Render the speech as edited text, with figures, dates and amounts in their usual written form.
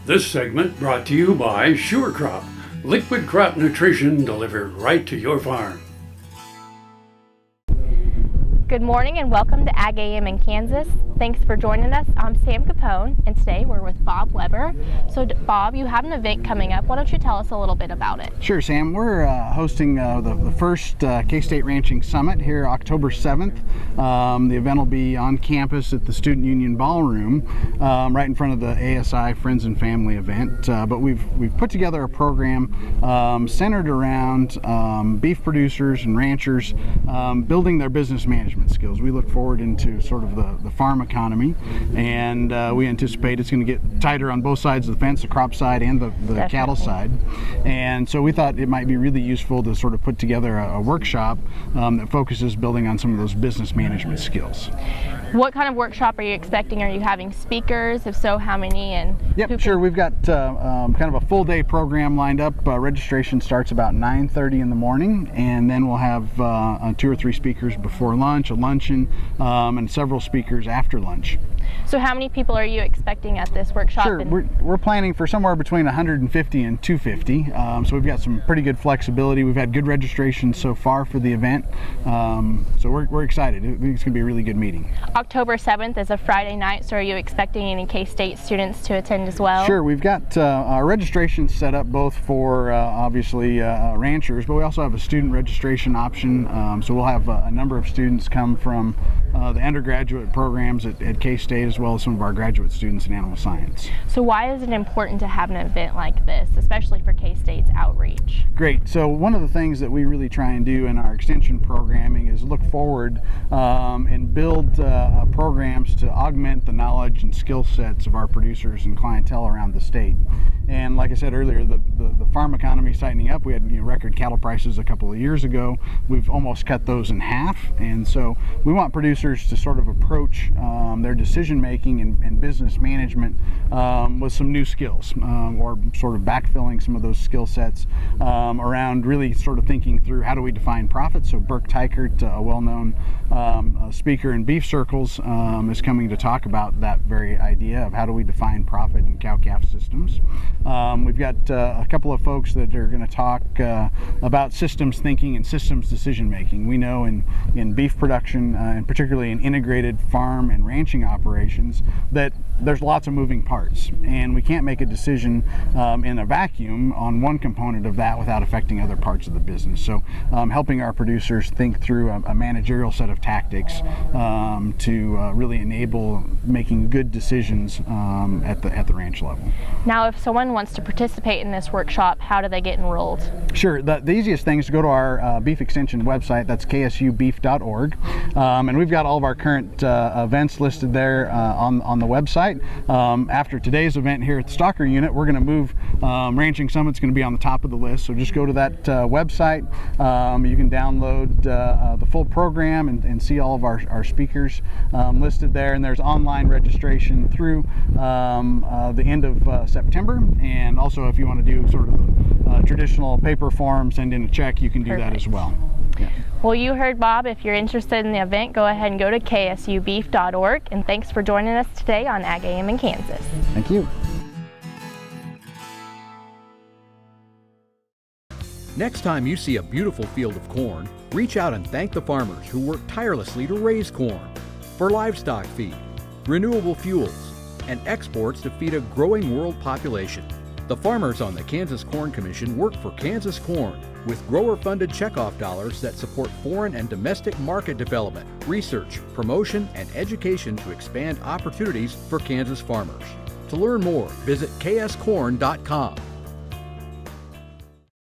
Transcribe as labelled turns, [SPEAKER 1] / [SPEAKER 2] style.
[SPEAKER 1] This segment brought to you by Sure Crop, liquid crop nutrition delivered right to your farm.
[SPEAKER 2] Good morning and welcome to AGam in Kansas. Thanks for joining us. I'm Sam Capone and today we're with Bob Weber. So Bob, you have an event coming up. Why don't you tell us a little bit about it?
[SPEAKER 3] Sure, Sam. We're hosting the first K-State Ranching Summit here October 7th. The event will be on campus at the Student Union Ballroom, right in front of the ASI Friends and Family event. But we've put together a program centered around beef producers and ranchers building their business management skills. We look forward into sort of the farm economy, and we anticipate it's going to get tighter on both sides of the fence, the crop side and the cattle side. And so we thought it might be really useful to sort of put together a workshop that focuses building on some of those business management skills.
[SPEAKER 2] What kind of workshop are you expecting? Are you having speakers? If so, how many? And
[SPEAKER 3] yep, sure. We've got kind of a full day program lined up. Registration starts about 9:30 in the morning, and then we'll have 2 or 3 speakers before lunch, a luncheon, and several speakers after lunch.
[SPEAKER 2] So how many people are you expecting at this workshop?
[SPEAKER 3] Sure, we're planning for somewhere between 150 and 250. So we've got some pretty good flexibility. We've had good registration so far for the event. So we're excited. I think it's going to be a really good meeting.
[SPEAKER 2] October 7th is a Friday night, so are you expecting any K-State students to attend as well?
[SPEAKER 3] Sure, we've got our registration set up both for obviously ranchers, but we also have a student registration option. So we'll have a number of students come from the undergraduate programs at K-State, as well as some of our graduate students in animal science.
[SPEAKER 2] So why is it important to have an event like this, especially for K-State's outreach?
[SPEAKER 3] Great. So one of the things that we really try and do in our extension programming is look forward and build programs to augment the knowledge and skill sets of our producers and clientele around the state. And like I said earlier, the farm economy is tightening up. We had record cattle prices a couple of years ago. We've almost cut those in half, and so we want producers to sort of approach their decision making and business management with some new skills, or sort of backfilling some of those skill sets around really sort of thinking through how do we define profit. So Burke Teichert, a well-known speaker in beef circles, is coming to talk about that very idea of how do we define profit in cow-calf systems. We've got a couple of folks that are going to talk about systems thinking and systems decision making. We know in beef production, and particularly in integrated farm and ranching operations, that there's lots of moving parts, and we can't make a decision in a vacuum on one component of that without affecting other parts of the business. So helping our producers think through a managerial set of tactics to really enable making good decisions at the ranch level.
[SPEAKER 2] Now, if someone wants to participate in this workshop, how do they get enrolled?
[SPEAKER 3] Sure. The easiest thing is to go to our Beef Extension website. That's ksubeef.org, and we've got all of our current events listed there on the website. After today's event here at the Stalker Unit, we're going to move Ranching Summit's going to be on the top of the list. So just go to that website. You can download the full program and see all of our speakers listed there. And there's online registration through the end of September. And also, if you want to do sort of the traditional paper form, send in a check, you can do that as well. Yeah.
[SPEAKER 2] Well, you heard Bob. If you're interested in the event, go ahead and go to ksubeef.org. And thanks for joining us today on AGam in Kansas.
[SPEAKER 3] Thank you.
[SPEAKER 4] Next time you see a beautiful field of corn, reach out and thank the farmers who work tirelessly to raise corn for livestock feed, renewable fuels, and exports to feed a growing world population. The farmers on the Kansas Corn Commission work for Kansas Corn with grower-funded checkoff dollars that support foreign and domestic market development, research, promotion, and education to expand opportunities for Kansas farmers. To learn more, visit kscorn.com.